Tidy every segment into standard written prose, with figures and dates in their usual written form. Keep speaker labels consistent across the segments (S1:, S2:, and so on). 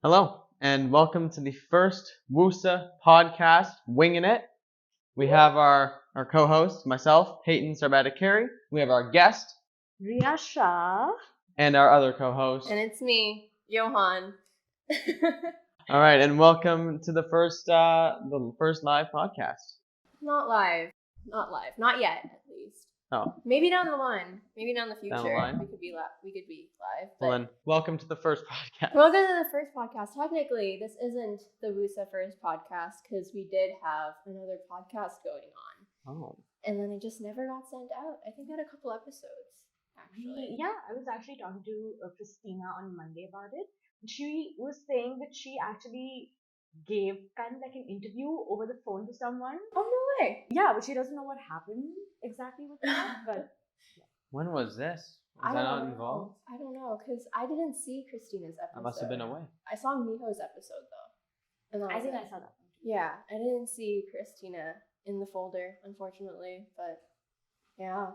S1: Hello, and welcome to the first WUSA podcast, Winging It. We have our co-host, myself, Peyton Sarbatic-Carey. We have our guest,
S2: Riyasha.
S1: And our other co-host.
S3: And it's me, Johan.
S1: All right, and welcome to the first live podcast.
S3: Not live. Not yet, at least.
S1: Oh.
S3: Maybe down the line. Maybe down the future.
S1: Down the line?
S3: We could be live.
S1: Well then, welcome to the first podcast.
S3: Welcome to the first podcast. Technically, this isn't the WUSA first podcast because we did have another podcast going on.
S1: Oh.
S3: And then it just never got sent out. I think I had a couple episodes, actually.
S2: Yeah, I was actually talking to Christina on Monday about it. She was saying that she actually gave kind of like an interview over the phone to someone.
S3: Oh, no way.
S2: Yeah, but she doesn't know what happened exactly with that. But
S1: When was this? Was I not involved?
S3: I don't know, because I didn't see Christina's episode.
S1: I must have been away.
S3: I saw Miho's episode, though. And
S2: I think I saw that one too.
S3: Yeah, I didn't see Christina in the folder, unfortunately, but yeah.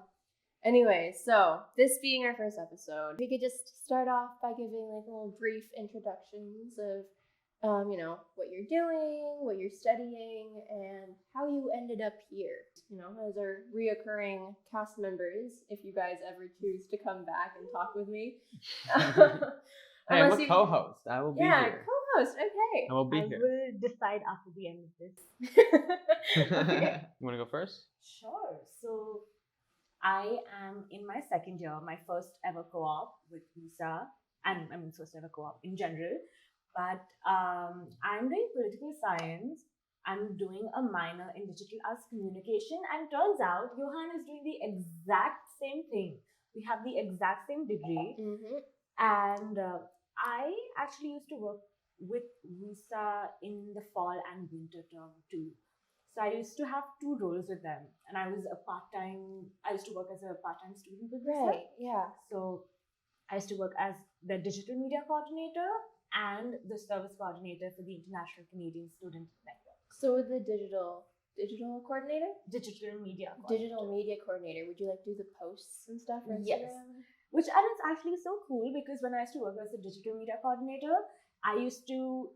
S3: Anyway, so this being our first episode, we could just start off by giving like little brief introductions of, what you're doing, what you're studying, and how you ended up here. As our reoccurring cast members, if you guys ever choose to come back and talk with me.
S1: Hey, I'm a co-host. I will be here.
S3: Yeah, co-host. Okay.
S1: I will be
S2: I
S1: here.
S2: will decide after the end of this.
S3: Okay.
S1: You want to go first?
S2: Sure. So I am in my second year, my first ever co-op with WUSA, and I mean first ever co-op in general. But I'm doing political science. I'm doing a minor in digital arts communication, and turns out Johan is doing the exact same thing. We have the exact same degree, and I actually used to work with WUSA in the fall and winter term too. So I used to have two roles with them, and I used to work as a part-time student with WUSA.
S3: Right, yeah.
S2: So I used to work as the digital media coordinator and the service coordinator for the International Canadian Student Network.
S3: So with the digital coordinator?
S2: Digital media coordinator.
S3: Digital media coordinator. Would you do the posts and stuff for
S2: Yes.
S3: Instagram?
S2: Which and it's actually so cool because when I used to work as a digital media coordinator, I used to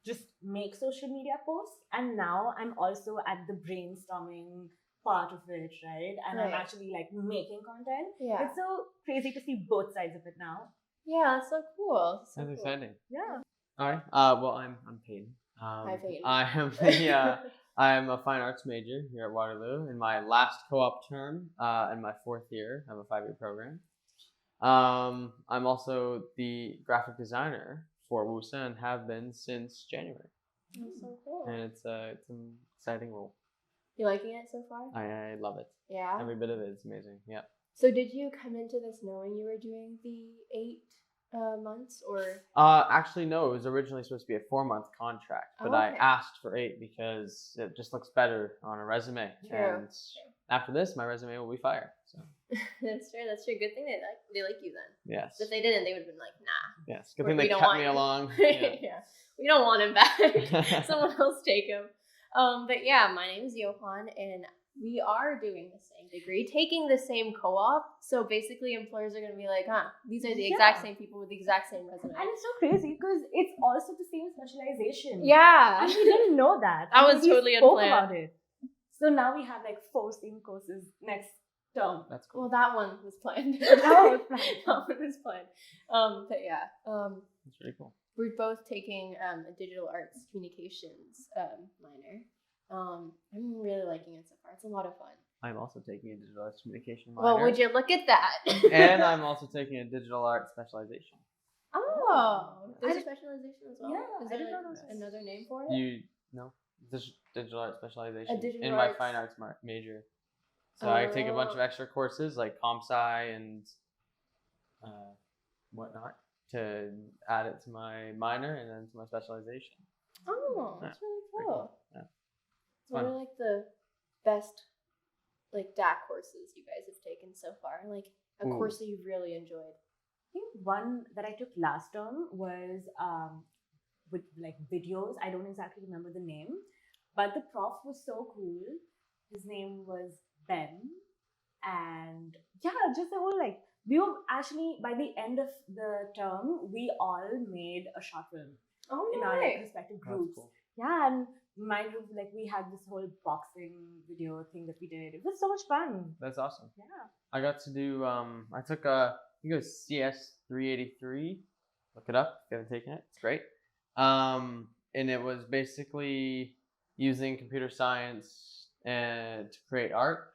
S2: just make social media posts, and now I'm also at the brainstorming part of it, right? And I'm actually making content.
S3: Yeah.
S2: It's so crazy to see both sides of it now.
S3: Yeah, that's so cool.
S1: That's exciting.
S2: Yeah.
S1: All right. Well, I'm Peyton.
S3: Hi, Peyton.
S1: I'm a fine arts major here at Waterloo in my last co-op term in my fourth year of a 5-year program. I'm also the graphic designer for WUSA and have been since January.
S3: That's so cool.
S1: And it's an exciting role.
S3: You liking it so far?
S1: I love it.
S3: Yeah.
S1: Every bit of it is amazing. Yeah.
S3: So did you come into this knowing you were doing the 8 months or?
S1: Actually, no. It was originally supposed to be a 4-month contract, but I asked for 8 because it just looks better on a resume.
S3: True.
S1: And after this, my resume will be fire. So.
S3: That's true. Good thing they like you then.
S1: Yes.
S3: If they didn't, they would have been like, nah.
S1: Yes. Good thing they kept me along. Yeah.
S3: Yeah. We don't want him back. Someone else take him. But yeah, my name is Johan, and we are doing the same degree, taking the same co-op. So basically, employers are going to be like, these are the exact same people with the exact same resume.
S2: And it's so crazy because it's also the same specialization.
S3: Yeah.
S2: And we didn't know that.
S3: That was totally unplanned.
S2: About it. So now we have 4 same courses next term.
S1: That's cool.
S3: Well, that one was planned.
S2: That was planned.
S3: That one was planned. But yeah.
S1: That's really cool.
S3: We're both taking a digital arts communications minor. I'm really liking it so far. It's a lot of fun.
S1: I'm also taking a digital arts communication minor.
S3: Well, would you look at that?
S1: And I'm also taking a digital arts specialization.
S3: Oh, there's a specialization as well.
S2: Yeah,
S3: Is
S2: I
S3: there
S2: didn't know there was
S3: another name for it?
S1: You know, digital arts specialization
S3: digital
S1: in my
S3: arts.
S1: fine arts major. So I take a bunch of extra courses like comp sci and whatnot to add it to my minor and then to my specialization.
S3: Oh, that's really cool.
S1: Yeah.
S3: What are the best DAC courses you guys have taken so far? A course that you've really enjoyed?
S2: I think one that I took last term was with videos. I don't exactly remember the name, but the prof was so cool. His name was Ben, and yeah, just the whole we were actually by the end of the term we all made a short film. in
S3: yeah,
S2: our like,
S3: right.
S2: respective
S1: That's
S2: groups.
S1: cool.
S2: Yeah, and my group, like we had this whole boxing video thing that we did. It was so much fun.
S1: That's awesome.
S2: Yeah.
S1: I got to do. I took I think it was CS 383. Look it up if you haven't taken it. It's great. And it was basically using computer science and to create art.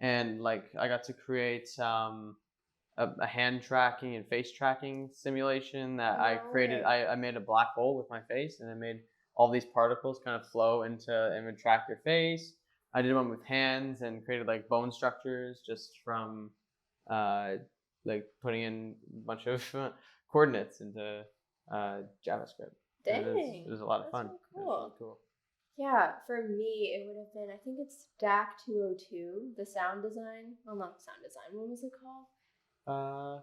S1: And like I got to create a hand tracking and face tracking simulation that I created. I made a black hole with my face, and I made all these particles kind of flow into and would track your face. I did one with hands and created like bone structures just from like putting in a bunch of coordinates into JavaScript.
S3: Dang,
S1: It was a lot of fun.
S3: Really
S1: It was
S3: cool.
S1: really cool.
S3: Yeah, for me, it would have been, I think it's DAC 202, the sound design. Well, not sound design. What was it called?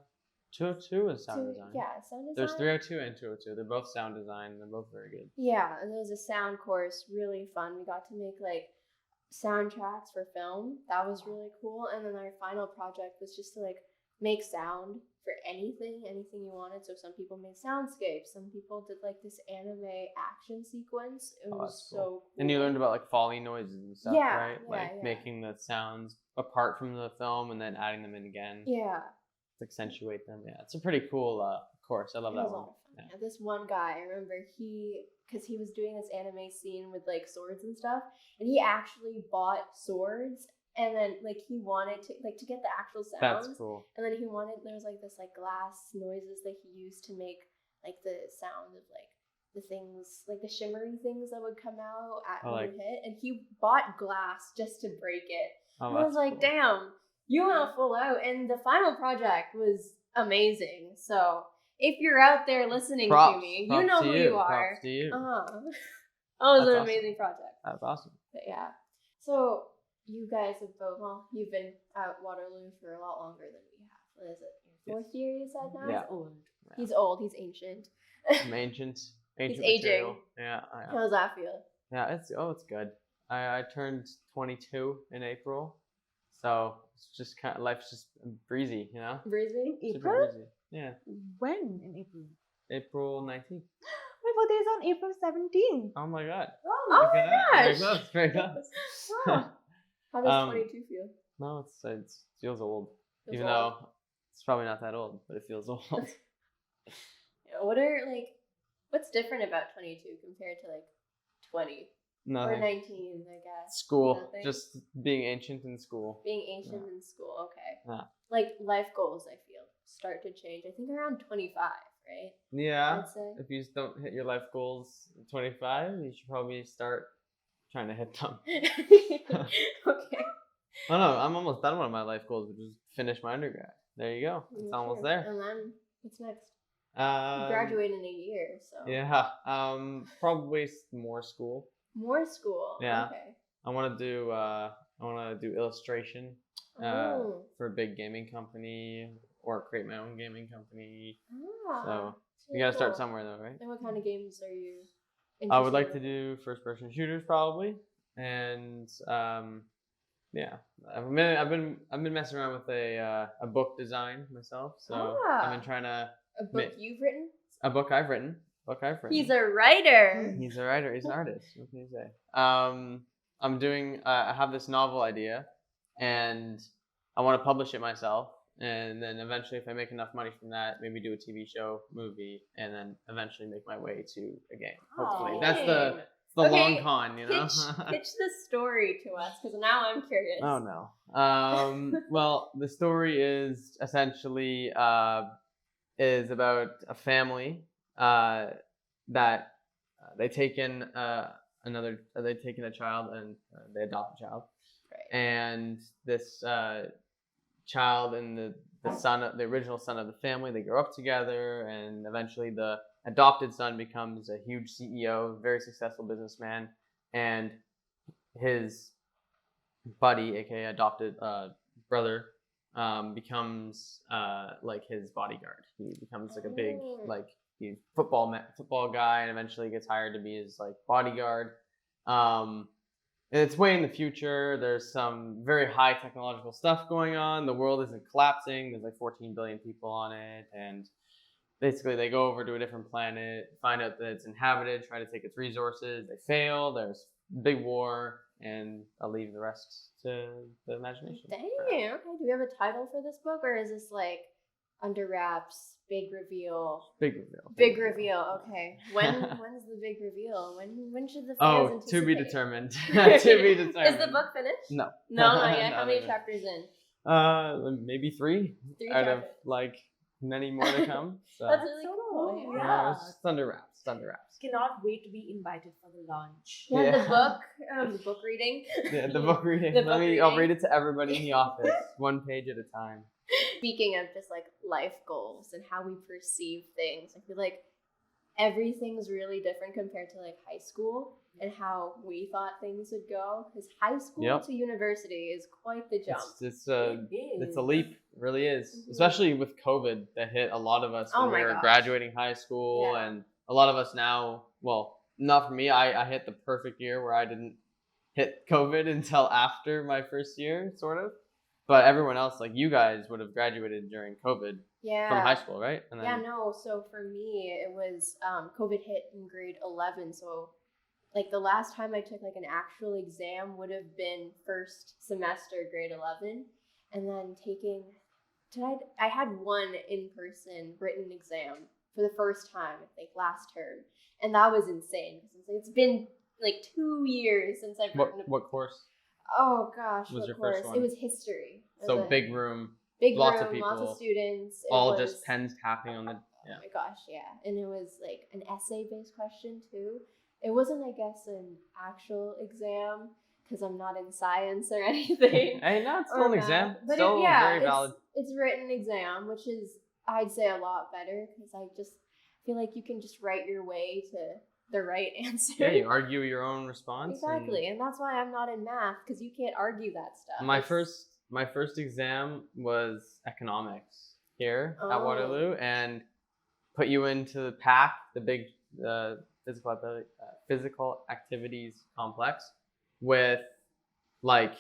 S1: 202 is sound design.
S3: Yeah, sound design.
S1: There's 302 and 202. They're both sound design. They're both very good.
S3: Yeah, and it was a sound course, really fun. We got to make like soundtracks for film. That was really cool. And then our final project was just to like make sound for anything you wanted. So some people made soundscapes, some people did like this anime action sequence. It was
S1: That's
S3: so
S1: cool.
S3: cool.
S1: And you learned about like Foley noises and stuff,
S3: Yeah,
S1: right?
S3: yeah,
S1: Like
S3: yeah.
S1: making the sounds apart from the film and then adding them in again
S3: Yeah.
S1: to accentuate them. Yeah, it's a pretty cool course. I love
S3: It
S1: that
S3: was a
S1: one.
S3: lot of fun.
S1: Yeah.
S3: Yeah, this one guy, I remember because he was doing this anime scene with like swords and stuff, and he actually bought swords, and then like he wanted to like to get the actual sounds.
S1: That's cool.
S3: And then there was like this like glass noises that he used to make like the sound of like the things, like the shimmery things that would come out when you hit. And he bought glass just to break it.
S1: Oh,
S3: And I was like,
S1: cool.
S3: damn, you went full out. And the final project was amazing. So if you're out there listening to me, you know who you are.
S1: Props to you.
S3: That was
S1: That's
S3: an
S1: awesome.
S3: amazing project.
S1: That's awesome.
S3: But yeah. So you guys have both, you've been at Waterloo for a lot longer than we have. What is it? Your fourth year, you said now?
S1: Yeah.
S2: Old.
S3: He's old. He's ancient.
S1: I'm ancient. Ancient
S3: He's
S1: material.
S3: aging.
S1: Yeah.
S3: How does that feel?
S1: Yeah. It's good. I turned 22 in April, so it's just kind of life's just breezy, you know.
S3: Breezy?
S1: Super
S2: April?
S1: breezy. Yeah.
S2: When in April?
S1: April 19th.
S2: My birthday is on April 17th.
S1: Oh my god.
S3: Oh
S1: Look at that.
S3: my
S1: Very
S3: gosh!
S1: close. Very close.
S3: How does 22 feel?
S1: No, it feels old.
S3: Feels
S1: Even
S3: old?
S1: though it's probably not that old, but it feels old.
S3: Yeah, what's different about 22 compared to like 20 or
S1: Nothing.
S3: 19, I guess?
S1: School.
S3: Nothing?
S1: Just being ancient in school.
S3: Being ancient in school, okay.
S1: Yeah.
S3: Like life goals, I feel, start to change. I think around 25, right?
S1: Yeah.
S3: I'd say.
S1: If you don't hit your life goals at 25, you should probably start trying to hit them.
S3: Okay.
S1: Oh no, I'm almost done with my life goals, which is finish my undergrad. There you go. It's almost there.
S3: And then what's next? You graduate in a year, so.
S1: Yeah. Probably more school.
S3: More school.
S1: Yeah.
S3: Okay.
S1: I want to do illustration
S3: Oh.
S1: for a big gaming company or create my own gaming company.
S3: Ah,
S1: So
S3: that's
S1: you
S3: really
S1: gotta start
S3: cool.
S1: somewhere though, right?
S3: And what kind of games are you interested
S1: I would like to
S3: in?
S1: do first-person shooters probably, and yeah, I've been messing around with a book design myself. So I've been trying to
S3: A book you've written?
S1: a book I've written.
S3: He's a writer.
S1: He's a writer. He's an artist. What can you say? I'm doing. I have this novel idea, and I want to publish it myself. And then eventually, if I make enough money from that, maybe do a TV show, movie, and then eventually make my way to a game. Hopefully,
S2: Aw.
S1: that's the
S3: Okay,
S1: long con, you know.
S3: Pitch the story to us, because now I'm curious.
S1: Oh no. Well, the story is essentially is about a family that they take in they take in a child and they adopt a child,
S3: Right.
S1: and this child and the original son of the family, they grow up together, and eventually the adopted son becomes a huge CEO, very successful businessman, and his buddy, aka adopted brother, becomes like his bodyguard. He becomes like a big he's football guy, and eventually gets hired to be his like bodyguard. And it's way in the future. There's some very high technological stuff going on. The world isn't collapsing. There's like 14 billion people on it, and basically they go over to a different planet, find out that it's inhabited, try to take its resources. They fail. There's big war, and I'll leave the rest to the imagination.
S3: Dang. Okay. Do we have a title for this book, or is this like under wraps, big reveal?
S1: Big reveal.
S3: Big reveal. Okay. When's the big reveal? When should the fans anticipate?
S1: To be determined. To be determined.
S3: Is the book finished?
S1: No.
S3: No, not yet. How many chapters in?
S1: Maybe 3 out
S3: chapters.
S1: of like many more to come. So
S3: That's really
S2: So
S3: cool.
S2: cool,
S3: Yeah.
S1: it's under wraps.
S2: Cannot wait to be invited for the launch.
S3: Yeah,
S1: Yeah.
S3: the book reading.
S1: Yeah, the book reading.
S3: The book
S1: I'll
S3: reading.
S1: read it to everybody in the office, one page at a time.
S3: Speaking of just like life goals and how we perceive things, I feel like everything's really different compared to like high school and how we thought things would go. Because high school
S1: Yep.
S3: to university is quite the jump.
S1: It's a leap. It really is.
S3: Mhm.
S1: Especially with COVID that hit a lot of us when
S3: Oh my
S1: we were
S3: gosh.
S1: graduating high school,
S3: Yeah.
S1: and a lot of us now. Well, not for me. I hit the perfect year where I didn't hit COVID until after my first year, sort of. But everyone else, like you guys, would have graduated during COVID
S3: Yeah.
S1: from high school, right? And
S3: Yeah, no. So for me, it was COVID hit in grade 11. So like the last time I took like an actual exam would have been first semester, grade 11, and then I had one in-person written exam for the first time, I think last term, and that was insane because it's been like 2 years since I've written.
S1: what course?
S3: Oh gosh,
S1: was
S3: what
S1: your
S3: course?
S1: first one?
S3: It was history. It
S1: So
S3: was a
S1: big room,
S3: big
S1: lots
S3: room,
S1: of people,
S3: lots of students. It
S1: all
S3: was,
S1: just pens tapping on the.
S3: Oh my gosh, yeah. And it was like an essay-based question too. It wasn't, I guess, an actual exam because I'm not in science or anything.
S1: Hey, no, it's
S3: or
S1: still an
S3: math.
S1: exam.
S3: But
S1: Still very valid.
S3: It's written exam, which is, I'd say, a lot better because I just feel like you can just write your way to the right answer.
S1: Yeah, you argue your own response.
S3: Exactly, and that's why I'm not in math because you can't argue that stuff.
S1: My first exam was economics here at
S3: Oh.
S1: Waterloo, and put you into the PAC, the big physical activities complex, with like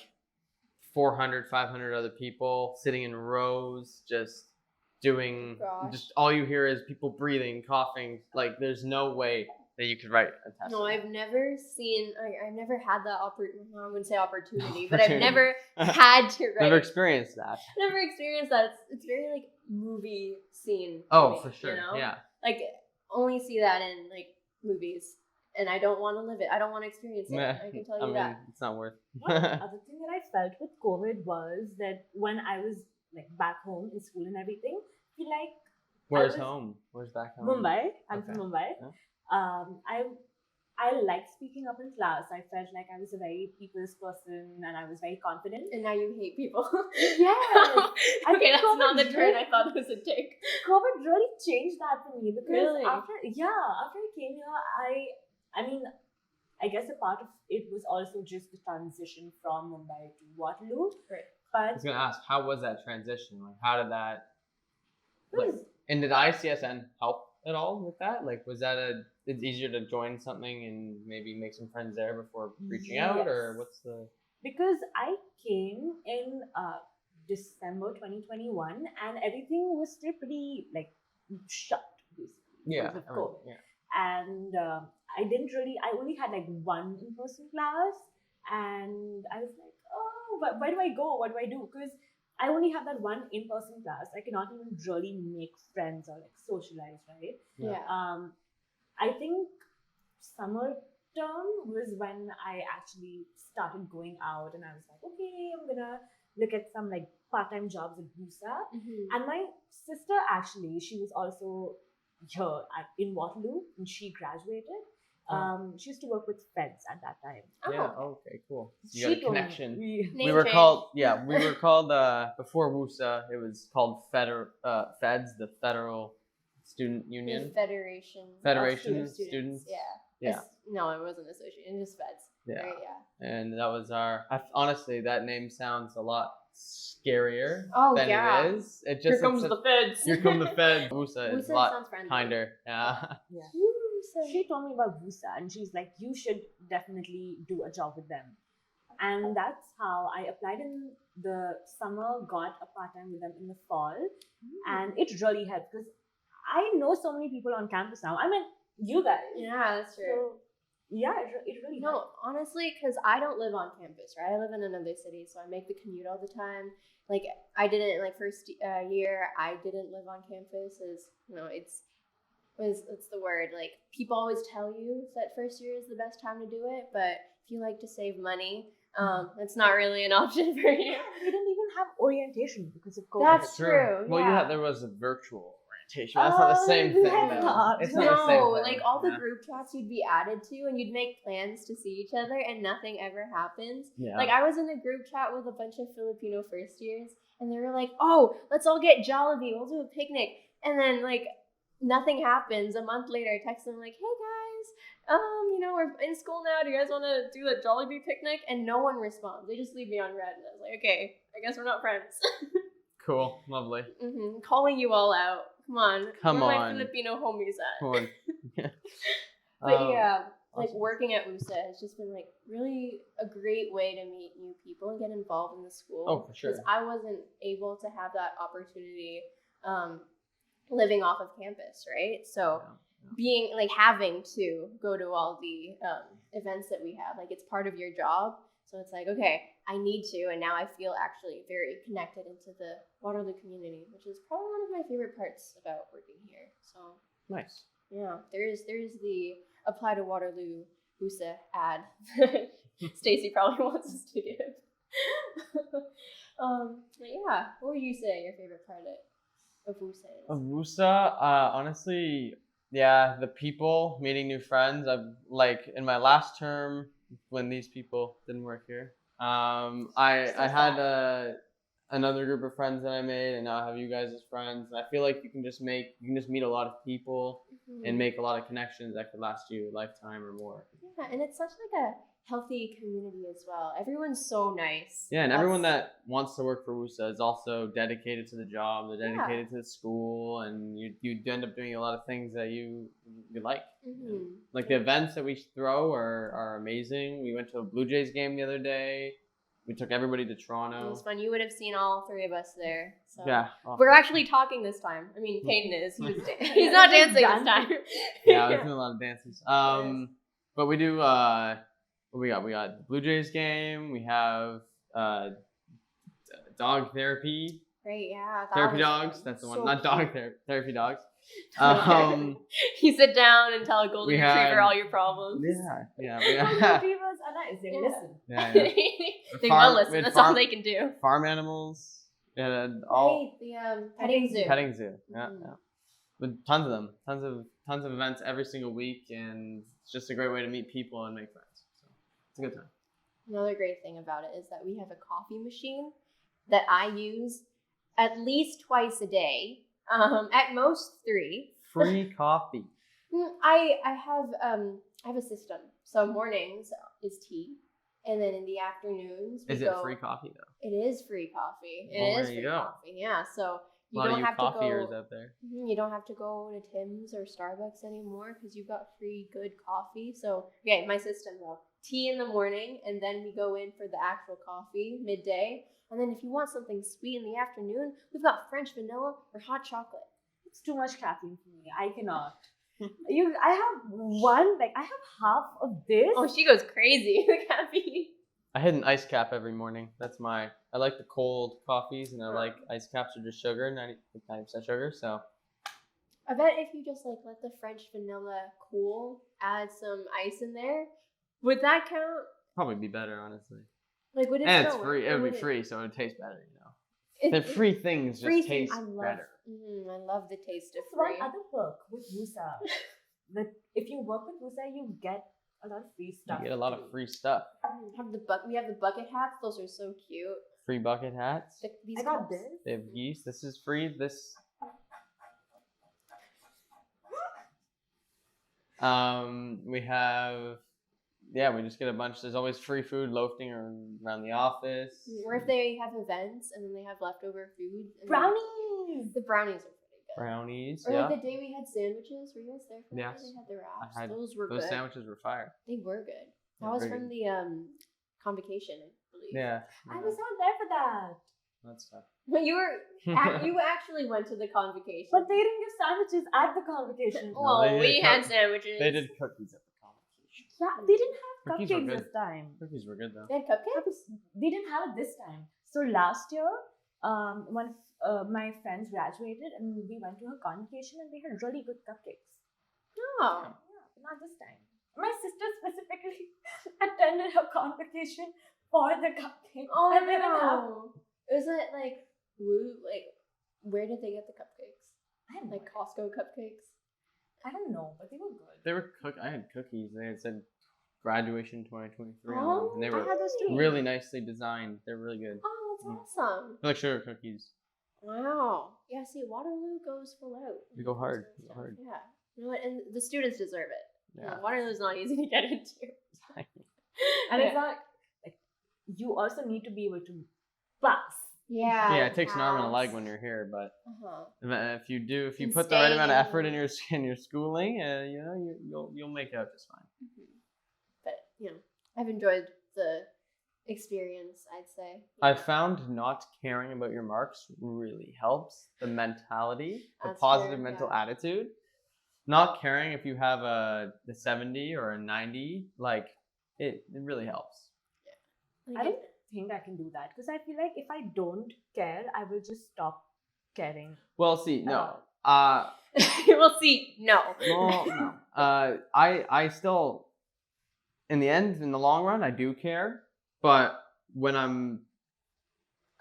S1: 400, 500 other people sitting in rows, just doing.
S3: Gosh.
S1: Just all you hear is people breathing, coughing. Like there's no way that you could write a test.
S3: No, I've never seen. I've never had that I wouldn't say opportunity, but I've never had to write.
S1: Never experienced that.
S3: Never experienced that. It's very like movie scene. to
S1: Oh,
S3: me,
S1: for sure.
S3: You know?
S1: Yeah.
S3: Like only see that in like movies, and I don't want to live it. I don't want to experience it. I can tell you that.
S1: It's not worth.
S2: One other thing that I felt with COVID was that when I was like back home in school and everything, I feel like
S1: Where's
S2: was-
S1: home? Where's back home?
S2: Mumbai. I'm
S1: Okay.
S2: from Mumbai.
S1: Yeah.
S2: I liked speaking up in class. I felt like I was a very people's person and I was very confident.
S3: And now you hate people.
S2: Yes. I
S3: Okay,
S2: think
S3: that's not the
S2: COVID
S3: turn I
S2: really-
S3: thought it was a take.
S2: COVID really changed that for me because
S3: Really?
S2: after I came here, I mean, I guess a part of it was also just the transition from Mumbai to Waterloo.
S3: Right.
S1: I
S2: But
S1: was gonna ask, how was that transition? Like, how did that?
S2: it
S1: Like,
S2: was
S1: and did ICSN help at all with that? Like, was that it's easier to join something and maybe make some friends there before reaching out, or
S2: Yes.
S1: what's the?
S2: because I came in December 2021 and everything was still pretty like shut basically
S1: Yeah.
S2: because of
S1: I mean,
S2: COVID.
S1: yeah.
S2: And I only had like one in-person class and I was like, oh, where do I go? What do I do? Because I only have that one in-person class. I cannot even really make friends or like socialize, right?
S3: Yeah.
S2: I think summer term was when I actually started going out and I was like, okay, I'm gonna look at some like part-time jobs at WUSA.
S3: Mhm.
S2: And my sister actually, she was also here in Waterloo and she graduated. She used to work with feds at that time.
S3: Oh,
S1: Yeah.
S3: okay.
S1: Okay. Cool. You
S2: She
S1: got a
S2: told me-
S1: connection.
S2: we-
S3: Name
S1: We were
S3: change.
S1: called. Yeah. We were called before WUSA. It was called Feds, the Federal Student
S3: The
S1: Union.
S3: Federation. of
S1: Federation of
S3: Students.
S1: Students.
S3: Yeah.
S1: Yeah.
S3: No, it wasn't associated. Just feds.
S1: Yeah.
S3: Right, yeah.
S1: And that was honestly, that name sounds a lot scarier
S3: Oh,
S1: than
S3: yeah.
S1: it is. It just
S3: Here
S1: it's
S3: comes
S1: a-
S3: the feds.
S1: Here come the Fed. WUSA is
S3: WUSA
S1: a lot
S3: sounds friendly.
S1: kinder. Yeah.
S2: Yeah.
S3: WUSA.
S2: She told me about WUSA and she's like, you should definitely do a job with them. And that's how I applied in the summer, got a part-time with them in the fall. And it really helped because I know so many people on campus now. I mean, you guys.
S3: Yeah, that's true.
S2: So, yeah, it really
S3: No,
S2: helps.
S3: honestly, because I don't live on campus, right? I live in another city, so I make the commute all the time. Like, I didn't, like, first year, I didn't live on campus. As you know, it's the word? Like, people always tell you that first year is the best time to do it, but if you like to save money, it's not really an option for you.
S2: We didn't even have orientation because of COVID.
S3: That's true.
S1: Well,
S3: yeah.
S1: there was a virtual orientation. That's not the same thing,
S2: that's
S1: though.
S2: not.
S1: It's not the same
S3: No,
S1: thing.
S3: like all the
S1: Yeah.
S3: group chats you'd be added to, and you'd make plans to see each other, and nothing ever happens.
S1: Yeah.
S3: Like, I was in a group chat with a bunch of Filipino first years, and they were like, "Oh, let's all get Jollibee. We'll do a picnic." And then, like, nothing happens. A month later, I text them like, "Hey guys, we're in school now. Do you guys want to do a Jollibee picnic?" And no one responds. They just leave me on red, and I was like, "Okay, I guess we're not friends."
S1: Cool. Lovely.
S3: Calling you all out. Come on.
S1: Come
S3: Where
S1: on.
S3: my Filipino homies at?
S1: Come on.
S3: But yeah, like
S1: awesome.
S3: working at WUSA has just been like really a great way to meet new people and get involved in the school.
S1: Oh, for sure.
S3: Because I wasn't able to have that opportunity living off of campus, right? So being like having to go to all the events that we have, like it's part of your job. So it's like, okay, I need to, and now I feel actually very connected into the Waterloo community, which is probably one of my favorite parts about working here. So
S1: Nice.
S3: yeah, there's the apply to Waterloo WUSA ad. Stacy probably wants us to give. But yeah, what would you say your favorite part of WUSA is?
S1: Of WUSA, honestly, yeah, the people, meeting new friends. I've like in my last term when these people didn't work here. I had another group of friends that I made, and now I have you guys as friends. And I feel like you can just meet a lot of people and make a lot of connections that could last you a lifetime or more.
S3: Yeah, and it's such like a healthy community as well. Everyone's so nice.
S1: Yeah, and everyone that wants to work for WUSA is also dedicated to the job. They're dedicated to the school, and you end up doing a lot of things that you like. Like the events that we throw are amazing. We went to a Blue Jays game the other day. We took everybody to Toronto.
S3: It was fun. You would have seen all three of us there. So.
S1: Yeah.
S3: We're actually talking this time. I mean, Peyton is. He's not dancing this time.
S1: Yeah, I was doing a lot of dances. But we do. What we got? We got the Blue Jays game. We have dog therapy.
S3: Right. Yeah.
S1: Therapy dogs. That's the one. Not dog therapy dogs.
S3: You sit down and tell a golden retriever all your problems.
S1: Yeah.
S2: Golden retrievers are nice. They listen.
S1: Yeah.
S3: They will listen. That's all they can do.
S1: Farm animals. Yeah. All.
S3: The petting zoo.
S1: Petting zoo. Yeah. With tons of them. Tons of events every single week, and it's just a great way to meet people and make friends. So it's a good time.
S3: Another great thing about it is that we have a coffee machine that I use at least twice a day. At most 3.
S1: Free coffee.
S3: I have a system. So mornings is tea, and then in the afternoons
S1: is it free coffee though?
S3: It is free coffee.
S1: It is free coffee.
S3: Yeah. So you
S1: don't
S3: have to go.
S1: Coffeeers out there.
S3: You don't have to go to Tim's or Starbucks anymore because you've got free good coffee. So okay, my system though: tea in the morning, and then we go in for the actual coffee midday. And then if you want something sweet in the afternoon, we've got French vanilla or hot chocolate.
S2: It's too much caffeine for me. I cannot. I have half of this.
S3: Oh, she goes crazy. The caffeine.
S1: I hit an ice cap every morning. I like the cold coffees, and I like ice caps are just sugar, 90% sugar. So
S3: I bet if you just like let the French vanilla cool, add some ice in there, would that count?
S1: Probably be better, honestly.
S3: Like would it?
S1: And it's free. It would be free, so it would taste better. The free things just taste better.
S3: I love the taste of
S2: free.
S3: free.
S2: One other perk with WUSA, that if you work with WUSA, you get a lot of free stuff.
S1: You get a lot of free stuff.
S3: We have the bucket hats. Those are so cute.
S1: Free bucket hats.
S3: I got this.
S1: They have geese. This is free. This. We have. Yeah, we just get a bunch. There's always free food loafing around the office.
S3: Or if they have events and then they have leftover food.
S2: Brownies!
S3: The brownies are pretty good.
S1: Brownies,
S3: or like the day we had sandwiches. Were you guys there for that?
S1: Yes.
S3: They had the wraps. Those were
S1: good.
S3: Those
S1: sandwiches were fire.
S3: They were good. That was from the convocation, I believe.
S1: Yeah.
S2: I was not there for that.
S1: That's tough.
S3: But you actually went to the convocation.
S2: But they didn't give sandwiches at the convocation.
S1: No,
S3: Well,
S1: they
S3: we
S1: did
S3: had
S1: cup-
S3: sandwiches.
S1: They did cookies at the convocation.
S2: Yeah, they didn't have
S1: Cookies were
S2: cupcakes
S1: good.
S2: this time.
S1: Cookies were good though.
S3: They had cupcakes?
S2: They didn't have it this time. So last year, one of my friends graduated and we went to her convocation and they had really good cupcakes.
S3: No.
S2: Yeah, but not this time. My sister specifically attended her convocation for the cupcakes.
S3: Oh,
S2: and they didn't have.
S3: no. Is it like, where did they get the cupcakes?
S2: I don't know.
S3: Like Costco cupcakes?
S2: I don't know, but they were good.
S1: They were I had cookies. They had said graduation 2023 on
S3: Oh,
S1: them. And they
S3: I
S1: were
S3: had those too.
S1: really nicely designed. They're really good.
S3: Oh, that's awesome.
S1: They're like sugar cookies.
S3: Wow. Yeah, see, Waterloo goes full out.
S1: We go hard.
S3: That
S1: We go
S3: stuff.
S1: hard.
S3: Yeah. You know what? And the students deserve it.
S1: Yeah.
S3: Waterloo's not easy to get into.
S2: And it's not like you also need to be able to pass.
S3: Yeah.
S1: Yeah, it takes an arm and a leg
S3: pass.
S1: when you're here, but
S3: Uh-huh.
S1: if you
S3: And
S1: put the right
S3: stay
S1: amount of
S3: in-
S1: effort in your schooling, you know, you'll make it out just fine.
S3: But, I've enjoyed the experience, I'd say.
S1: I found not caring about your marks really helps the mentality, the
S3: That's
S1: positive
S3: fair,
S1: mental
S3: yeah.
S1: attitude. Not caring if you have a 70 or a 90, like it really helps.
S2: I don't think I can do that because I feel like if I don't care, I will just stop caring.
S1: Well, see, no.
S3: We'll see. No.
S1: Well, no. I still, in the end, in the long run, I do care. But when I'm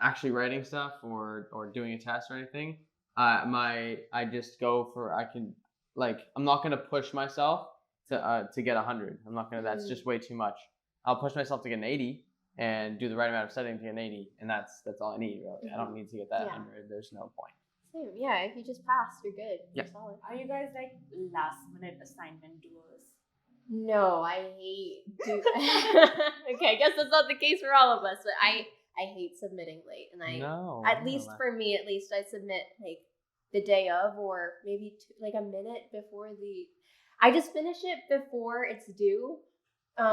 S1: actually writing stuff or doing a test or anything, I just go for I'm not gonna push myself to get 100. I'm not gonna. That's just way too much. I'll push myself to get an 80 and do the right amount of studying to get an 80, and that's all I need. Really, I don't need to get that 100. There's no point.
S3: Same. Yeah, if you just pass, you're good.
S1: Yeah.
S3: You're solid.
S2: Are you guys like last minute assignment doers?
S3: No, I hate okay, I guess that's not the case for all of us, but I hate submitting late, and at least for me, I submit like the day of, or maybe like a minute before I just finish it before it's due,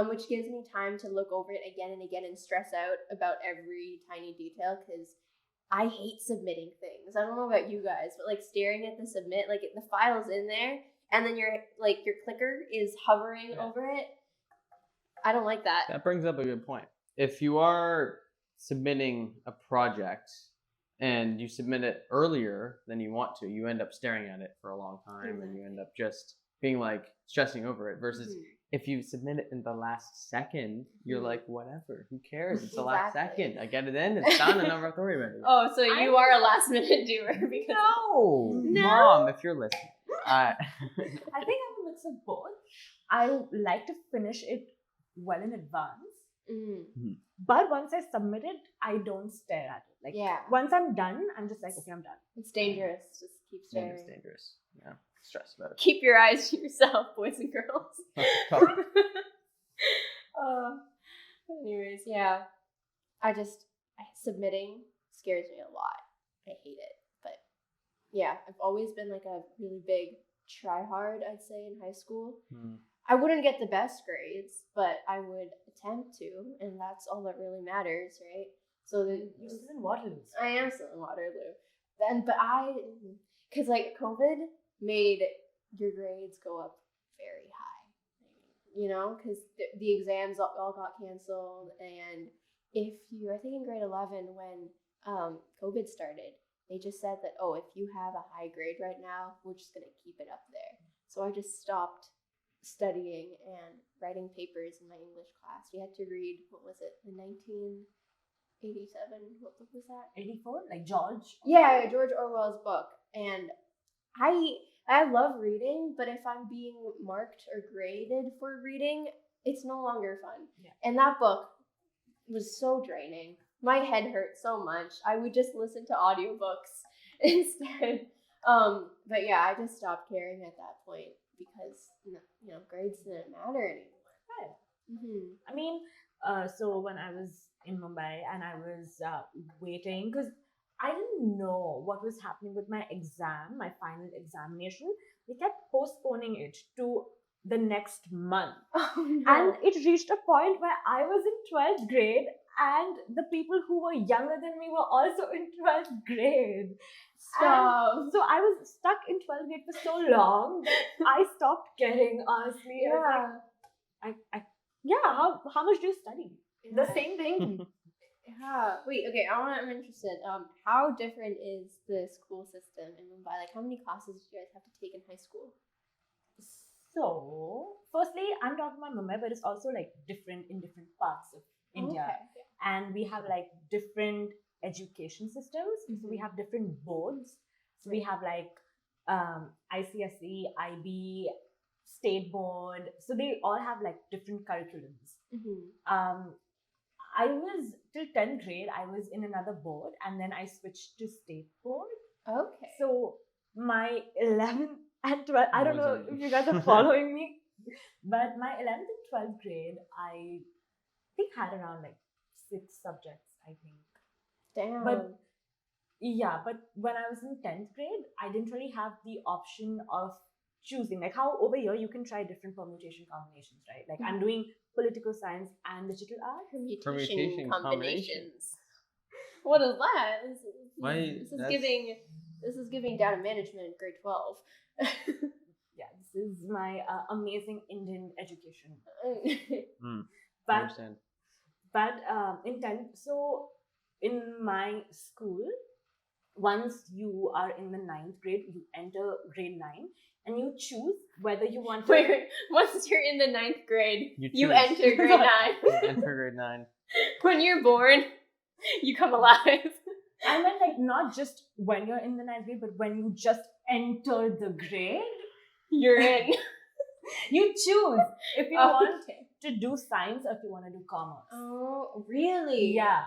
S3: which gives me time to look over it again and again and stress out about every tiny detail, because I hate submitting things. I don't know about you guys, but like staring at the submit, like the file's in there, and then your clicker is hovering over it. I don't like that.
S1: That brings up a good point. If you are submitting a project and you submit it earlier than you want to, you end up staring at it for a long time, and you end up just being like stressing over it. Versus if you submit it in the last second, you're like, whatever, who cares? It's the last second. I get it in, it's done, and I don't have to worry about it.
S3: Oh, so you are a last minute doer because
S1: No, Mom, if you're listening.
S2: I think I'm a mix of both. I like to finish it well in advance. But once I submit it, I don't stare at it. Like once I'm done, I'm just like, okay, I'm done.
S3: It's dangerous. Just keep staring.
S1: It's dangerous. Yeah, stress about it.
S3: Keep your eyes to yourself, boys and girls. Anyways, yeah. Submitting scares me a lot. I hate it. But yeah, I've always been like a really big try-hard, I'd say, in high school. I wouldn't get the best grades, but I would attempt to, and that's all that really matters, right? So
S2: You're still in Waterloo.
S3: I am still in Waterloo. Because like COVID made your grades go up very high, because the exams all got canceled. And I think in grade 11 when COVID started, they just said that, if you have a high grade right now, we're just going to keep it up there. So I just stopped studying and writing papers in my English class. We had to read, what was it, the 1987, what book was that?
S2: 84? Like George?
S3: Yeah, George Orwell's book. And I love reading, but if I'm being marked or graded for reading, it's no longer fun.
S2: Yeah.
S3: And that book was so draining. My head hurt so much. I would just listen to audiobooks instead. But yeah, I just stopped caring at that point because grades didn't matter anymore.
S2: I mean, so when I was in Mumbai and I was waiting, because I didn't know what was happening with my exam, my final examination. They kept postponing it to the next month.
S3: Oh, no.
S2: And it reached a point where I was in 12th grade and the people who were younger than me were also in 12th grade.
S3: Stop.
S2: So I was stuck in 12th grade for so long that I stopped caring, honestly. I was like, how much do you study? The same thing.
S3: Yeah. Wait. Okay. I'm interested. How different is the school system in Mumbai? Like, how many classes do you guys have to take in high school?
S2: So, firstly, I'm talking about Mumbai, but it's also like different in different parts of India.
S3: Okay.
S2: And we have like different education systems. So we have different boards. So we have like ICSE, IB, state board. So they all have like different curriculums. I was till 10th grade, I was in another board, and then I switched to state board.
S3: Okay.
S2: So my 11th and 12th, I don't know if you guys are following me, but my 11th and 12th grade, I think had around like 6 subjects, I think.
S3: Damn.
S2: But when I was in 10th grade, I didn't really have the option of choosing. Like how over here you can try different permutation combinations, right? Like I'm doing political science and digital art.
S3: Permutation combinations. What is that? This is giving data management grade 12.
S2: Yeah, this is my amazing Indian education.
S1: I understand.
S2: But so in my school, once you are in the 9th grade, you enter grade 9 and you choose whether you want to...
S3: Wait. Once you're in the 9th grade, you enter grade 9.
S1: You enter grade 9.
S3: When you're born, you come alive.
S2: I meant like not just when you're in the 9th grade, but when you just enter the grade,
S3: you're in.
S2: You choose if you want to do science or if you want to do commerce.
S3: Oh, really?
S2: Yeah.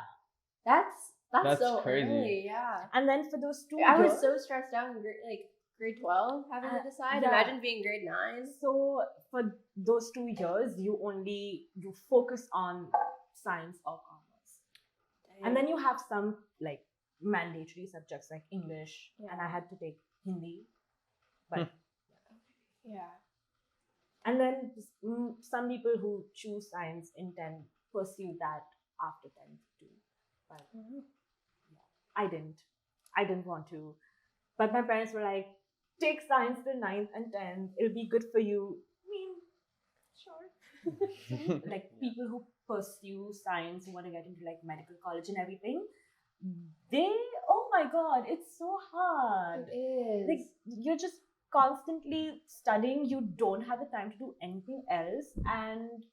S3: That's so
S1: crazy.
S3: early, yeah.
S2: And then for those 2 years...
S3: I was so stressed out in grade 12 having to decide.
S2: Yeah.
S3: Imagine being grade 9.
S2: So for those 2 years, you focus on science or commerce. Dang. And then you have some like mandatory subjects like English, and I had to take Hindi. But
S3: yeah.
S2: And then some people who choose science in 10 pursue that after 10th too. But I didn't want to. But my parents were like, take science till 9th and 10th. It'll be good for you. I mean, sure. Like people who pursue science, who want to get into like medical college and everything, oh my God, it's so hard.
S3: It is.
S2: Like you're just constantly studying. You don't have the time to do anything else. And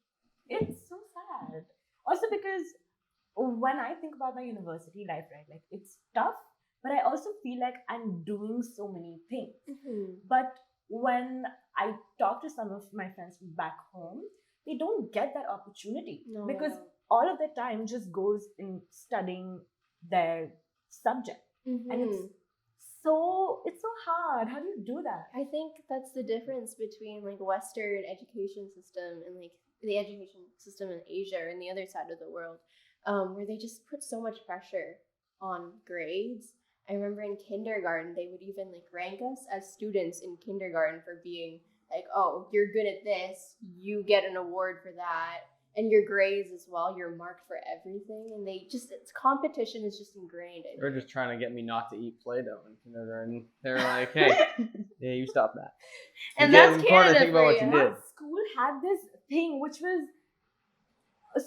S2: it's so sad. Also because when I think about my university life, right, like it's tough, but I also feel like I'm doing so many things. But when I talk to some of my friends back home, they don't get that opportunity because all of their time just goes in studying their subject. And it's so hard. How do you do that?
S3: I think that's the difference between like Western education system and like the education system in Asia or in the other side of the world. Where they just put so much pressure on grades. I remember in kindergarten, they would even like rank us as students in kindergarten for being like, oh, you're good at this, you get an award for that, and your grades as well, you're marked for everything. And it's competition is just ingrained.
S1: They're just trying to get me not to eat Play-Doh in kindergarten. They're like, hey, yeah, you stop that.
S3: And that's Canada
S1: think about what you did.
S2: School had this thing which was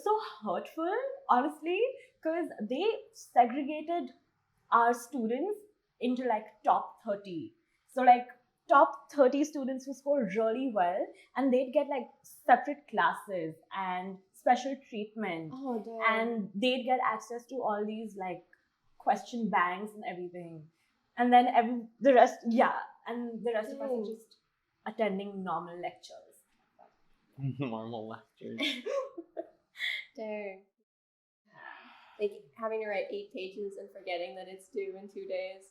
S2: so hurtful, honestly, because they segregated our students into like top 30. So like top 30 students who score really well, and they'd get like separate classes and special treatment.
S3: Oh, damn.
S2: And they'd get access to all these like question banks and everything. And then the rest of us are just attending normal lectures.
S1: Normal lectures.
S3: Dang. Like having to write 8 pages and forgetting that it's due in 2 days.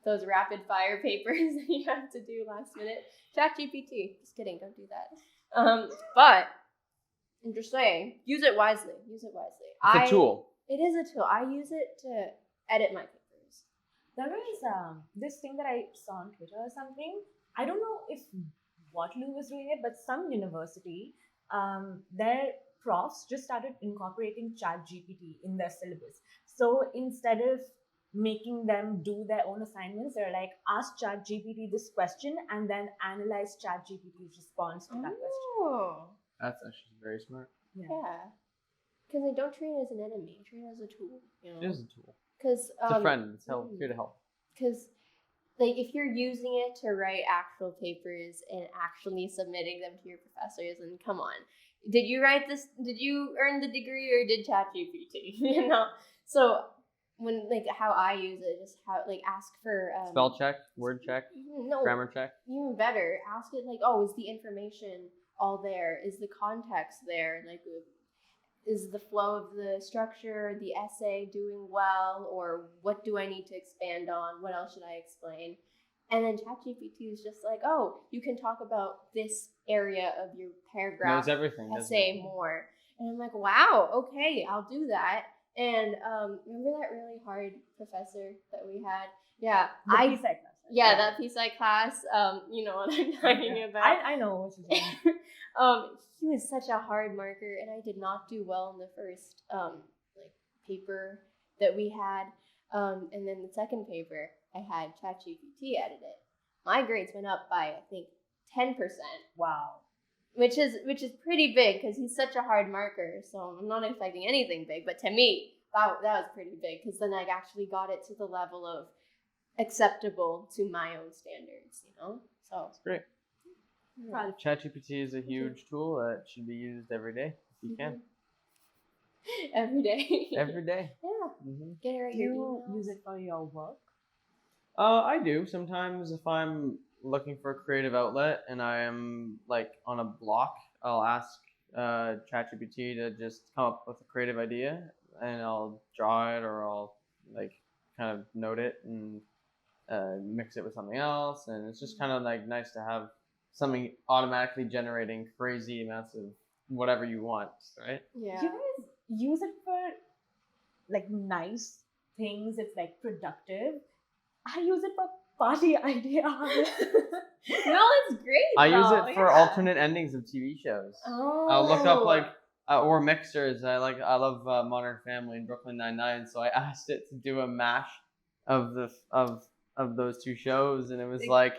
S3: Those rapid fire papers that you have to do last minute. Chat GPT. Just kidding, don't do that. But I'm just saying, use it wisely. Use it wisely.
S1: It's a tool.
S3: It is a tool. I use it to edit my papers.
S2: There is this thing that I saw on Twitter or something. I don't know if Waterloo was doing it, but some university, their profs just started incorporating Chat GPT in their syllabus. So instead of making them do their own assignments, they're like, ask Chat GPT this question and then analyze Chat GPT's response to that question.
S3: Oh,
S1: That's actually very smart.
S3: yeah. Because they don't treat it as an enemy, treat it as a tool. You know?
S1: It is a tool.
S3: Because
S1: It's a friend. It's here to help.
S3: Because like if you're using it to write actual papers and actually submitting them to your professors, and come on, did you write this? Did you earn the degree or did ChatGPT? You know, so when like how I use it, just how like ask for
S1: Spell check, word check, grammar check.
S3: Even better, ask it like, oh, is the information all there? Is the context there? Like, is the flow of the structure, the essay doing well, or what do I need to expand on? What else should I explain? And then ChatGPT is just like, oh, you can talk about this area of your paragraph,
S1: Knows everything,
S3: essay more. And I'm like, wow, okay, I'll do that. And remember that really hard professor that we had? Yeah,
S2: The PSI class.
S3: Yeah, that PSI class. You know what I'm talking about.
S2: I know what you're saying.
S3: He was such a hard marker, and I did not do well in the first like paper that we had. And then the second paper, I had ChatGPT edit it. My grades went up by I think 10%.
S2: Wow.
S3: Which is pretty big because he's such a hard marker. So I'm not expecting anything big, but to me that was pretty big because then I actually got it to the level of acceptable to my own standards. You know, so
S1: it's great.
S3: Yeah.
S1: ChatGPT is a huge tool that should be used every day if you can.
S3: Every day.
S1: Every day.
S3: Yeah. Get it right.
S2: Do you use it for your work?
S1: I do. Sometimes if I'm looking for a creative outlet and I am like on a block, I'll ask ChatGPT to just come up with a creative idea, and I'll draw it or I'll like kind of note it and mix it with something else, and it's just kind of like nice to have something automatically generating crazy amounts of whatever you want, right?
S3: Yeah.
S2: Do you guys use it for like nice things? It's like productive. I use it for party ideas.
S3: No, it's great.
S1: I use it for alternate endings of TV shows.
S3: Oh.
S1: I'll look up like or mixers. I love Modern Family and Brooklyn Nine-Nine, so I asked it to do a mash of those two shows, and it was like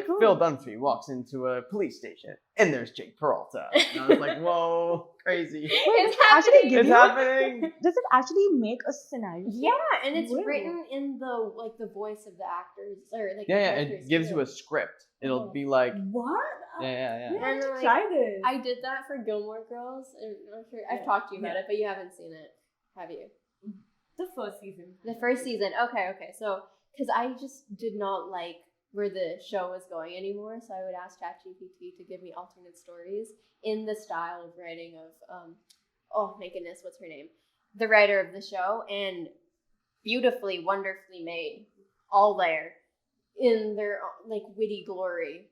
S2: cool.
S1: Phil Dunphy walks into a police station and there's Jake Peralta. And I was like, whoa, crazy.
S3: It's happening.
S1: It's happening.
S2: Does it actually make a scenario?
S3: Yeah, and it's
S2: Whoa.
S3: written in the voice of the actors or like
S1: Yeah,
S3: the
S1: it
S3: characters
S1: gives
S3: too.
S1: you a script. It'll be like
S2: What?
S1: yeah.
S2: We have
S3: And
S2: to
S3: like,
S2: try this.
S3: I did that for Gilmore Girls. I'm sure I've talked to you about it, but you haven't seen it, have you?
S2: The first season.
S3: The first season. Okay. So, because I just did not like where the show was going anymore, so I would ask ChatGPT to give me alternate stories in the style of writing of oh my goodness, what's her name? The writer of the show, and beautifully, wonderfully made, all there in their like witty glory.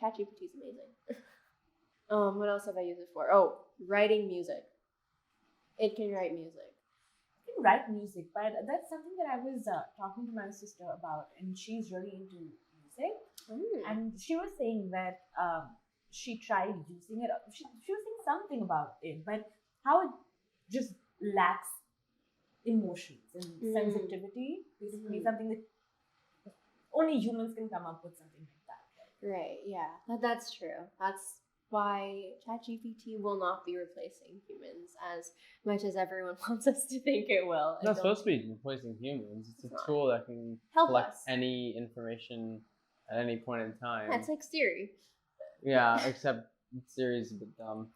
S3: ChatGPT is amazing. What else have I used it for? Oh, writing music. It can write music.
S2: I can write music, but that's something that I was talking to my sister about, and she's really into music. And she was saying that she tried using it. She was saying something about it, but how it just lacks emotions and sensitivity. Basically, something that only humans can come up with something like that.
S3: Right, yeah. That's true. That's why ChatGPT will not be replacing humans as much as everyone wants us to think it will.
S1: It's not supposed to be replacing humans. It's a tool that can
S3: help
S1: collect
S3: us.
S1: any information at any point in time.
S3: That's like Siri.
S1: Yeah, except Siri's a bit dumb.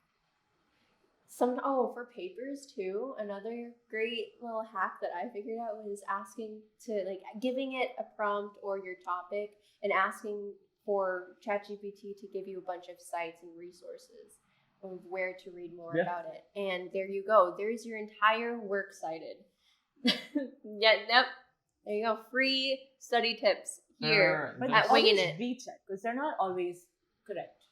S3: For papers too, another great little hack that I figured out was asking to giving it a prompt or your topic and asking for ChatGPT to give you a bunch of sites and resources of where to read more about it. And there you go. There's your entire work cited. There you go. Free study tips here at Winging It.
S2: Recheck, because they're not always correct.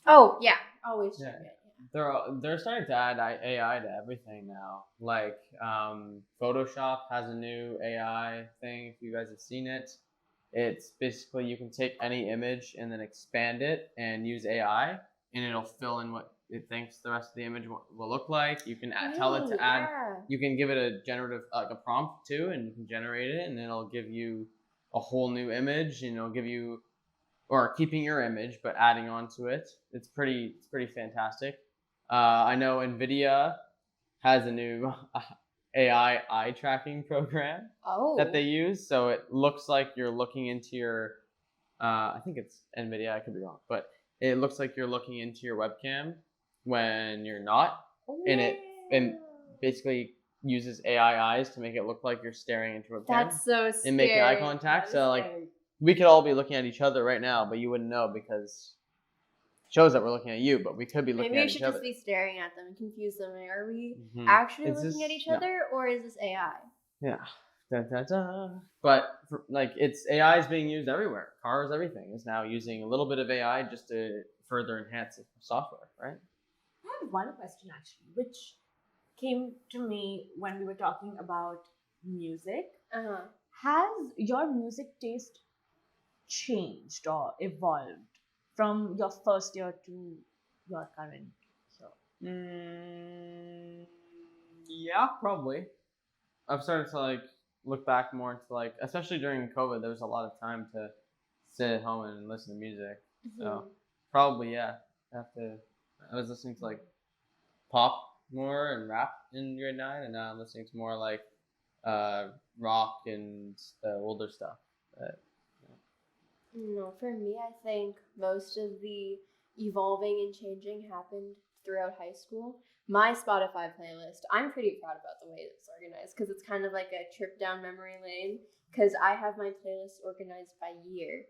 S3: Oh yeah, always check it.
S1: They're starting to add AI to everything now. Like Photoshop has a new AI thing. If you guys have seen it, it's basically you can take any image and then expand it and use AI, and it'll fill in what it thinks the rest of the image will look like. You can tell it to add.
S3: Yeah.
S1: You can give it a generative, like a prompt too, and you can generate it, and it'll give you a whole new image, and it'll give you, or keeping your image but adding on to it. It's pretty fantastic. I know NVIDIA has a new AI eye tracking program that they use, so it looks like you're looking into your. I think it's NVIDIA. I could be wrong, but it looks like you're looking into your webcam when you're not, and it basically uses AI eyes to make it look like you're staring into a webcam.
S3: That's so scary.
S1: And making eye contact. So like we could all be looking at each other right now, but you wouldn't know because it shows that we're looking at you, but we could be looking
S3: Maybe
S1: at
S3: we
S1: each
S3: should
S1: other.
S3: just be staring at them and confuse them. Like, are we
S1: Mhm.
S3: actually
S1: Is
S3: looking
S1: this-
S3: at each
S1: no.
S3: other, or is this AI?
S1: Yeah. Da, da, da. But like it's AI is being used everywhere. Cars, everything is now using a little bit of AI just to further enhance the software, right?
S2: I have one question actually, which came to me when we were talking about music. Has your music taste changed or evolved from your first year to your current year?
S1: Yeah, probably. I've started to like look back more into like, especially during COVID, there was a lot of time to sit at home and listen to music. So probably, yeah. I was listening to like pop more and rap in grade 9, and now I'm listening to more like rock and the older stuff.
S3: No, for me, I think most of the evolving and changing happened throughout high school. My Spotify playlist, I'm pretty proud about the way it's organized because it's kind of like a trip down memory lane because I have my playlist organized by year.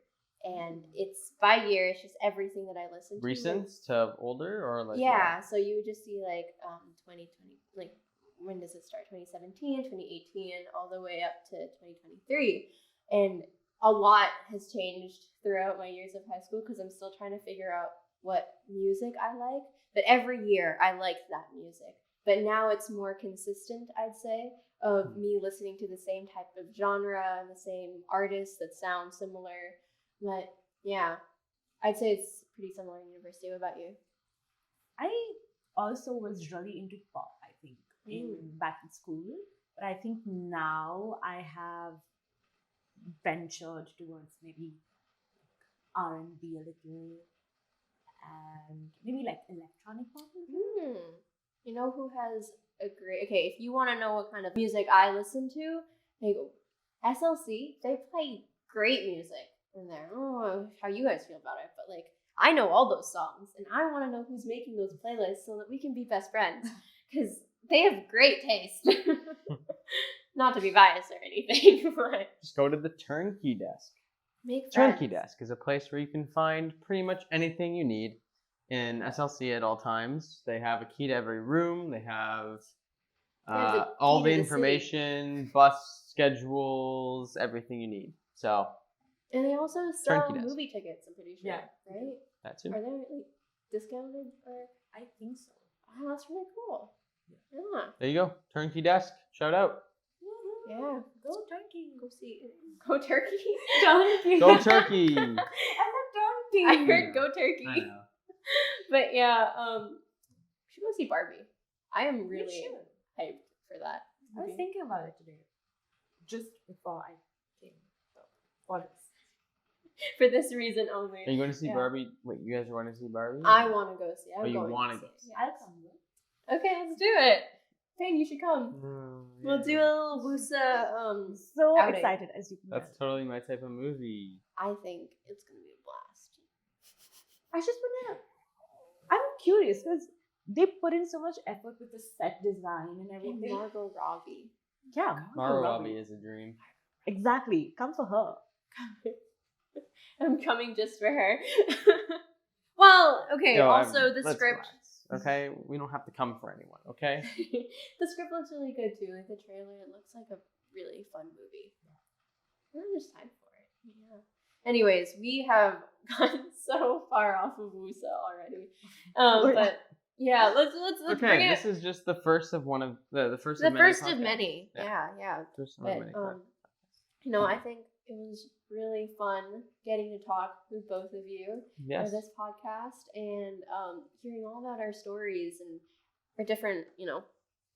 S3: And it's by year, it's just everything that I listen to.
S1: Recent to older or like?
S3: Yeah, so you would just see like 2020, like when does it start? 2017, 2018, all the way up to 2023. And a lot has changed throughout my years of high school because I'm still trying to figure out what music I like. But every year I liked that music. But now it's more consistent, I'd say, of me listening to the same type of genre and the same artists that sound similar. But yeah, I'd say it's pretty similar in university. What about you?
S2: I also was really into pop, I think, back in school. But I think now I have ventured towards maybe R&B a little and maybe like electronic pop.
S3: You know who has a great... Okay, if you want to know what kind of music I listen to, like SLC, they play great music in there. I don't know how you guys feel about it, but like I know all those songs and I want to know who's making those playlists so that we can be best friends because they have great taste. Not to be biased or anything, but
S1: just go to the Turnkey Desk.
S3: Make
S1: Turnkey
S3: friends.
S1: Desk is a place where you can find pretty much anything you need in SLC at all times. They have a key to every room. They have all the information, bus schedules, everything you need. So.
S3: And they also sell
S1: Turnkey Desk.
S3: movie tickets, I'm pretty sure.
S2: Yeah.
S3: Right?
S1: That too.
S3: Are they like discounted or?
S2: I think so.
S3: Oh, that's really cool. Yeah.
S1: There you go. Turnkey Desk. Shout out.
S3: Yeah.
S2: Go Turkey.
S3: Go see. Go Turkey.
S2: Turkey.
S1: Go Turkey.
S2: I said Turkey.
S3: I heard go Turkey.
S1: I know.
S3: But yeah, we should go see Barbie. I am
S2: We
S3: really
S2: should.
S3: hyped for that.
S2: I was thinking about it today, just before I came. So, for this.
S3: For this reason only.
S1: Are you going to see
S3: Yeah.
S1: Barbie? Wait, you guys are going to see Barbie?
S3: I want to go see it.
S1: Oh, you want to go see
S3: it.
S2: I'll come.
S3: Okay, let's do it. Payne, you should come. We'll do a little WUSA
S2: So
S3: outing.
S2: excited as you can.
S1: That's totally my type of movie.
S3: I think it's going to be a blast.
S2: I just wanna. I'm curious because they put in so much effort with the set design and
S3: And
S2: everything.
S3: Margot Robbie.
S2: Yeah,
S1: Margot Robbie is a dream.
S2: Exactly. Come for her.
S3: I'm coming just for her. Well, okay,
S1: Yo,
S3: also the
S1: let's
S3: script.
S1: relax, okay? We don't have to come for anyone, okay?
S3: The script looks really good too. Like the trailer, it looks like a really fun movie. I'm just hyped for it. Yeah. Anyways, we have gotten so far off of WUSA already. But yeah, let's bring
S1: Okay,
S3: it.
S1: this is just the first of the first
S3: The
S1: of many
S3: first of
S1: podcasts.
S3: many.
S1: Yeah.
S3: Yeah.
S1: First of
S3: But
S1: many.
S3: you know, I think it was really fun getting to talk with both of you
S1: Yes.
S3: for this podcast and hearing all about our stories and our different,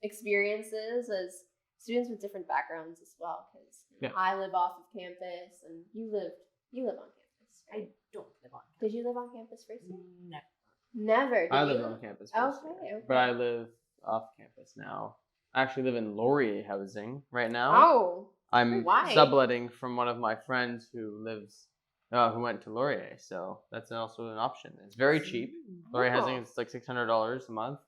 S3: experiences as students with different backgrounds as well. Because I live off of campus and you live on campus. Right?
S2: I don't live on campus.
S3: Did you live on campus first year?
S2: No.
S3: Never. Did
S1: I
S3: you?
S1: lived on campus first year,
S3: Okay.
S1: but I live off campus now. I actually live in Laurier housing right now.
S3: Oh.
S1: I'm
S3: Why?
S1: subletting from one of my friends who went to Laurier, so that's also an option. It's very cheap. Laurier housing is like $600 a month.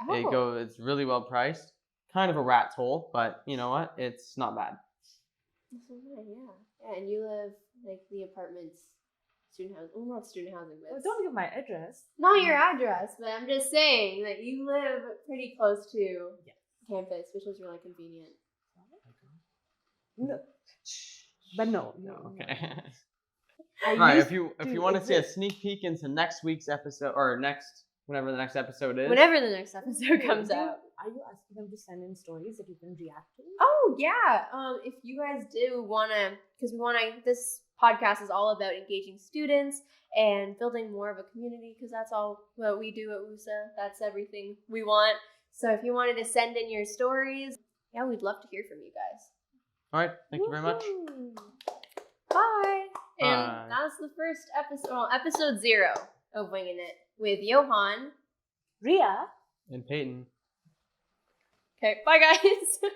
S3: Oh.
S1: It's really well priced. Kind of a rat's hole, but you know what? It's not bad.
S3: That's so good, yeah. And you live like the apartments, student housing. Well, not student housing, but
S2: Well, don't give my address.
S3: not your address. But I'm just saying that you live pretty close to campus, which is really convenient.
S2: No. But no.
S1: Okay.
S2: I
S1: All right.
S2: used
S1: If you
S2: to
S1: want to see a
S2: exist.
S1: sneak peek into next week's episode or whenever the next episode is.
S3: Whenever the next episode comes out.
S2: Are you asking them to send in stories that you can react to?
S3: Oh yeah. If you guys do wanna, because this podcast is all about engaging students and building more of a community, because that's all what we do at WUSA. That's everything we want. So if you wanted to send in your stories, yeah, we'd love to hear from you guys.
S1: All right. Thank you very much.
S3: Woohoo. Bye. And that's the first episode 0 of Winging It with Johan,
S2: Ria.
S1: And Peyton.
S3: Okay, bye guys.